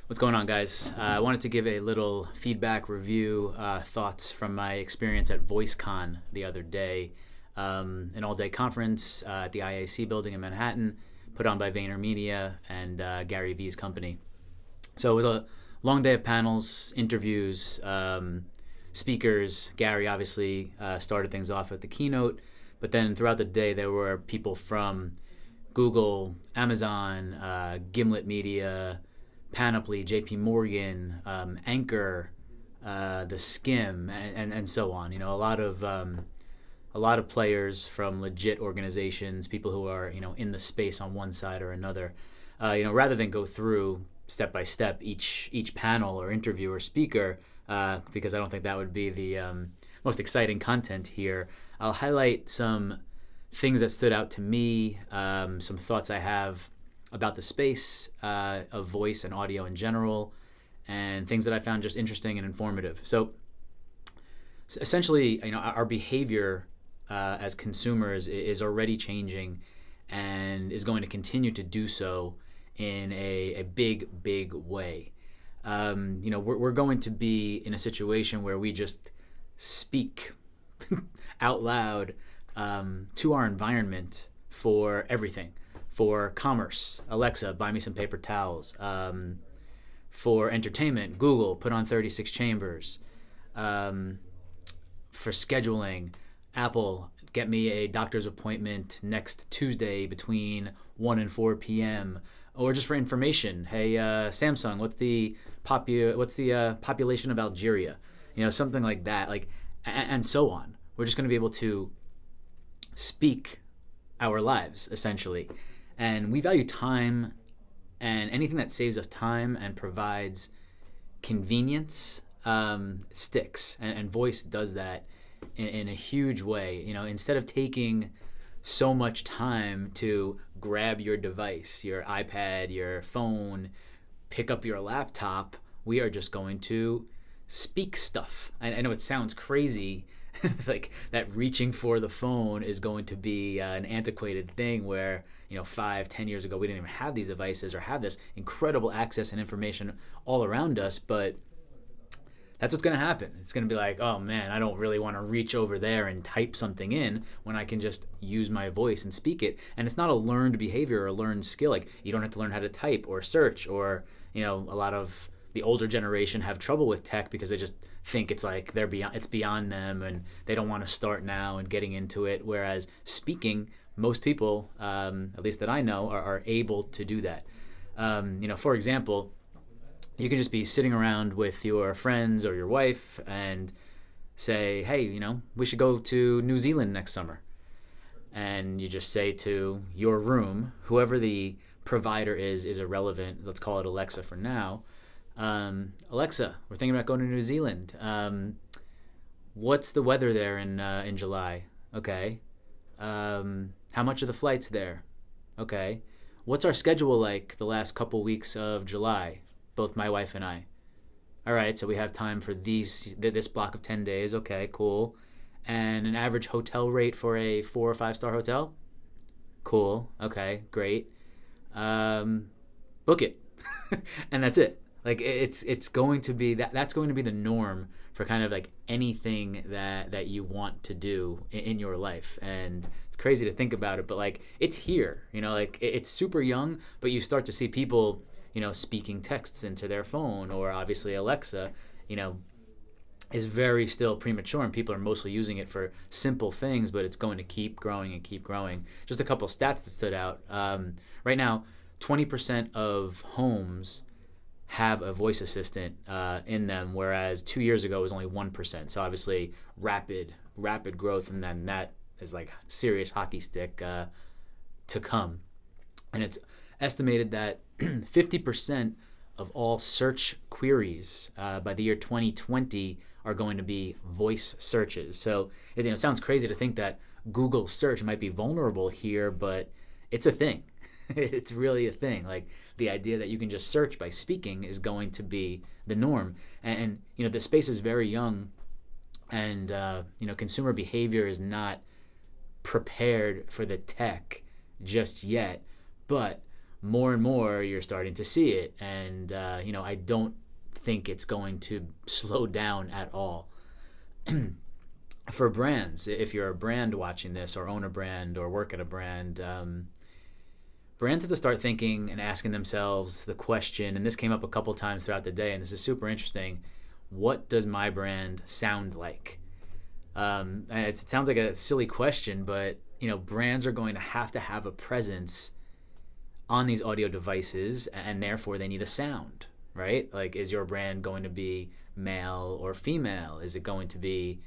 What's going on, guys? I wanted to give a little feedback review, thoughts from my experience at VoiceCon the other day, an all-day conference at the IAC building in Manhattan, put on by Vayner Media and Gary V's company. So it was a long day of panels, interviews, speakers. Gary obviously started things off with the keynote, but then throughout the day there were people from Google, Amazon, Gimlet Media, Panoply, JP Morgan, Anchor, the Skim, and so on. You know, a lot of players from legit organizations, people who are in the space on one side or another. Rather than go through step by step each panel or interview or speaker, because I don't think that would be the most exciting content here. I'll highlight some things that stood out to me, some thoughts I have about the space of voice and audio in general, and things that I found just interesting and informative. So essentially, our behavior as consumers is already changing and is going to continue to do so in a big way. We're going to be in a situation where we just speak out loud to our environment for everything. For commerce, Alexa, buy me some paper towels. For entertainment, Google, put on 36 chambers. For scheduling, Apple, get me a doctor's appointment next Tuesday between 1 and 4 p.m. Or just for information, hey, Samsung, what's the population of Algeria? Something like that, and so on. We're just going to be able to speak our lives, essentially. And we value time, and anything that saves us time and provides convenience sticks. And voice does that in a huge way. Instead of taking so much time to grab your device, your iPad, your phone, pick up your laptop, we are just going to speak stuff. I know it sounds crazy, like that reaching for the phone is going to be an antiquated thing where 5-10 years ago we didn't even have these devices or have this incredible access and information all around us. But that's what's going to happen. It's going to be like, oh man, I don't really want to reach over there and type something in when I can just use my voice and speak it. And it's not a learned behavior or a learned skill. Like, you don't have to learn how to type or search, or a lot of the older generation have trouble with tech because they just think it's like it's beyond them and they don't want to start now and getting into it. Whereas speaking, most people, at least that I know, are able to do that. For example, you can just be sitting around with your friends or your wife and say, hey, we should go to New Zealand next summer. And you just say to your room, whoever the provider is irrelevant. Let's call it Alexa for now. Alexa, we're thinking about going to New Zealand. What's the weather there in July? Okay. How much are the flights there? Okay. What's our schedule like the last couple weeks of July? Both my wife and I. All right, so we have time for this block of 10 days. Okay, cool. And an average hotel rate for a 4 or 5 star hotel? Cool. Okay, great. Book it. And that's it. Like, it's going to be that's going to be the norm for kind of like anything that you want to do in your life. And it's crazy to think about it, but like, it's here. It's super young, but you start to see people speaking texts into their phone, or obviously Alexa is very still premature, and people are mostly using it for simple things, but it's going to keep growing and keep growing. Just a couple of stats that stood out. Right now, 20% of homes have a voice assistant in them, whereas 2 years ago it was only 1%. So obviously rapid growth, and then that is like serious hockey stick to come. And it's estimated that 50% of all search queries by the year 2020 are going to be voice searches. So it sounds crazy to think that Google search might be vulnerable here, but it's a thing. It's really a thing. Like, the idea that you can just search by speaking is going to be the norm. And the space is very young, and consumer behavior is not prepared for the tech just yet. But more and more you're starting to see it. And, I don't think it's going to slow down at all. For brands, if you're a brand watching this or own a brand or work at a brand, brands have to start thinking and asking themselves the question, and this came up a couple times throughout the day, and this is super interesting: what does my brand sound like? It sounds like a silly question, but brands are going to have a presence on these audio devices, and therefore they need a sound, right? Like, is your brand going to be male or female? Is it going to be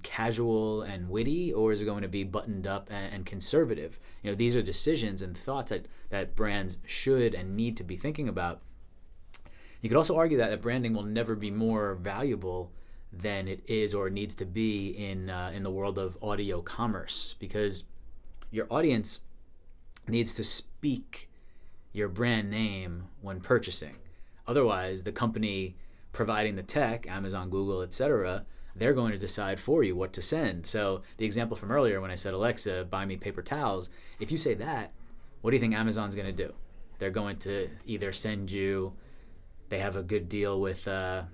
casual and witty, or is it going to be buttoned up and conservative? These are decisions and thoughts that brands should and need to be thinking about. You could also argue that branding will never be more valuable than it is or needs to be in the world of audio commerce, because your audience needs to speak your brand name when purchasing. Otherwise, the company providing the tech, Amazon, Google, etc., they're going to decide for you what to send. So the example from earlier when I said, Alexa, buy me paper towels, if you say that, what do you think Amazon's going to do? They're going to either send you, they have a good deal with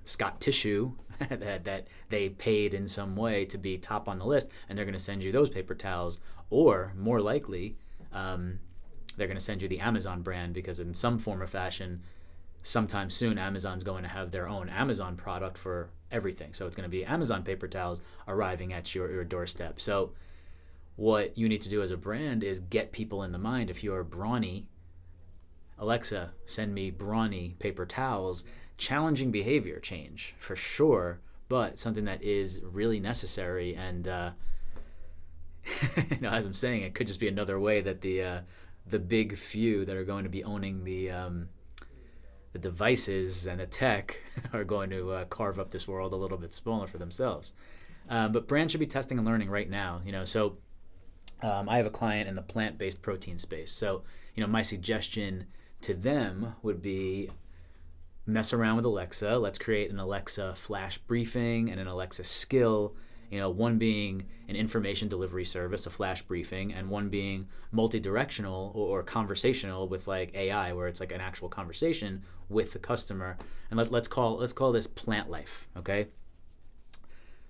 Scott Tissue that they paid in some way to be top on the list, and they're going to send you those paper towels. Or more likely, they're going to send you the Amazon brand, because in some form or fashion, sometime soon, Amazon's going to have their own Amazon product for everything. So it's going to be Amazon paper towels arriving at your doorstep. So what you need to do as a brand is get people in the mind. If you're brawny, Alexa, send me brawny paper towels. Challenging behavior change for sure, but something that is really necessary. And as I'm saying, it could just be another way that the big few that are going to be owning the devices and the tech are going to carve up this world a little bit smaller for themselves. But brands should be testing and learning right now. So I have a client in the plant-based protein space. So my suggestion to them would be, mess around with Alexa. Let's create an Alexa flash briefing and an Alexa skill. One being an information delivery service, a flash briefing, and one being multi-directional or conversational with like AI, where it's like an actual conversation with the customer. And let's call this plant life, okay?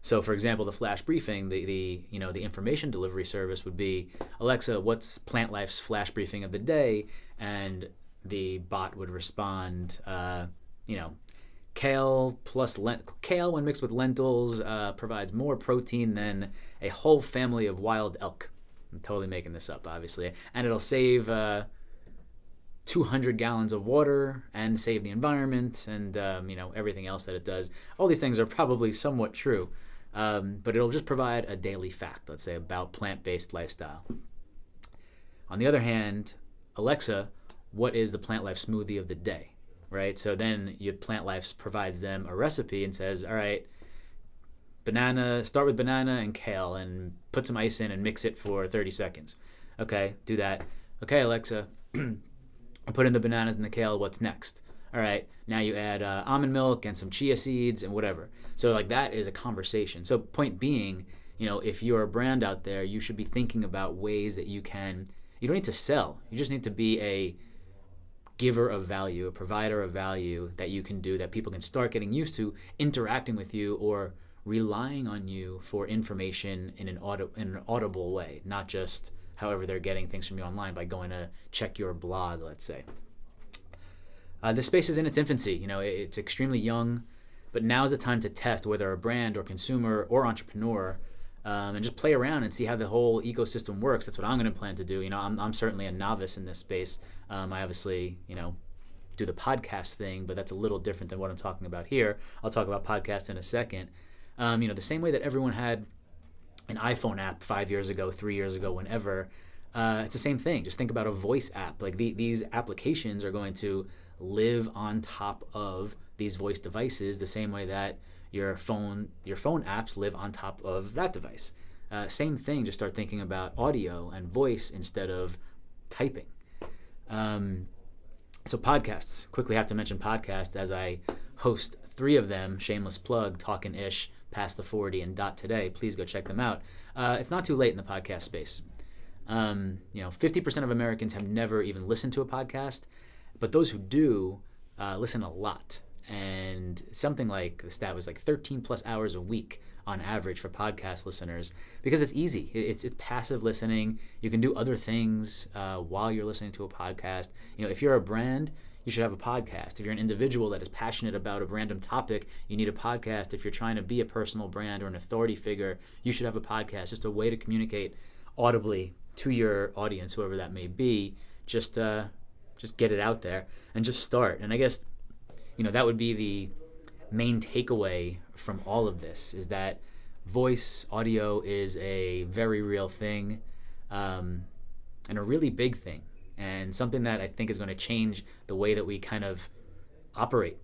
So for example, the flash briefing, the information delivery service would be, Alexa, what's Plant Life's flash briefing of the day? And the bot would respond, kale when mixed with lentils provides more protein than a whole family of wild elk. I'm totally making this up, obviously. And it'll save 200 gallons of water and save the environment and everything else that it does. All these things are probably somewhat true, but it'll just provide a daily fact, let's say, about plant-based lifestyle. On the other hand, Alexa, what is the Plant Life smoothie of the day? Right? So then Plant Life provides them a recipe and says, all right, start with banana and kale and put some ice in and mix it for 30 seconds. Okay, do that. Okay, Alexa, put in the bananas and the kale, what's next? All right, now you add almond milk and some chia seeds and whatever. So like that is a conversation. So point being, if you're a brand out there, you should be thinking about ways that you don't need to sell. You just need to be a giver of value, a provider of value that you can do, that people can start getting used to interacting with you or relying on you for information in an audible way, not just however they're getting things from you online by going to check your blog, let's say. This space is in its infancy. It's extremely young, but now is the time to test whether a brand or consumer or entrepreneur and just play around and see how the whole ecosystem works. That's what I'm going to plan to do. I'm certainly a novice in this space. I obviously, do the podcast thing, but that's a little different than what I'm talking about here. I'll talk about podcasts in a second. The same way that everyone had an iPhone app 5 years ago, 3 years ago, whenever, it's the same thing. Just think about a voice app. Like these applications are going to live on top of these voice devices the same way that your phone apps live on top of that device. Same thing, just start thinking about audio and voice instead of typing. So podcasts, quickly have to mention podcasts as I host 3 of them, shameless plug, Talkin' Ish, Past the 40, and Dot Today. Please go check them out. It's not too late in the podcast space. 50% of Americans have never even listened to a podcast, but those who do listen a lot. And something like, the stat was like 13 plus hours a week on average for podcast listeners, because it's easy. It's passive listening. You can do other things while you're listening to a podcast. If you're a brand, you should have a podcast. If you're an individual that is passionate about a random topic, you need a podcast. If you're trying to be a personal brand or an authority figure, you should have a podcast. Just a way to communicate audibly to your audience, whoever that may be. Just get it out there and just start. And I guess, that would be the main takeaway from all of this, is that voice audio is a very real thing, and a really big thing, and something that I think is going to change the way that we kind of operate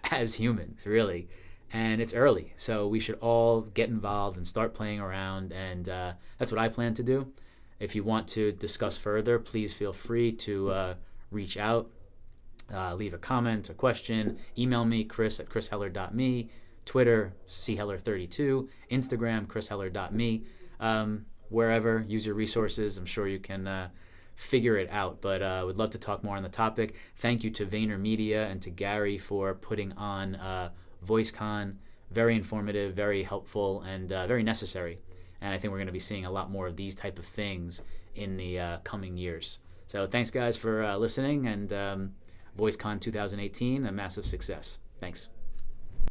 as humans, really. And it's early, so we should all get involved and start playing around, and that's what I plan to do. If you want to discuss further, please feel free to reach out. Leave a comment, a question, email me, chris@chrisheller.me, Twitter, cheller32, Instagram, chrisheller.me. Wherever, use your resources. I'm sure you can figure it out, but I would love to talk more on the topic. Thank you to Vayner Media and to Gary for putting on VoiceCon. Very informative, very helpful, and very necessary. And I think we're going to be seeing a lot more of these type of things in the coming years. So thanks, guys, for listening, and VoiceCon 2018, a massive success. Thanks.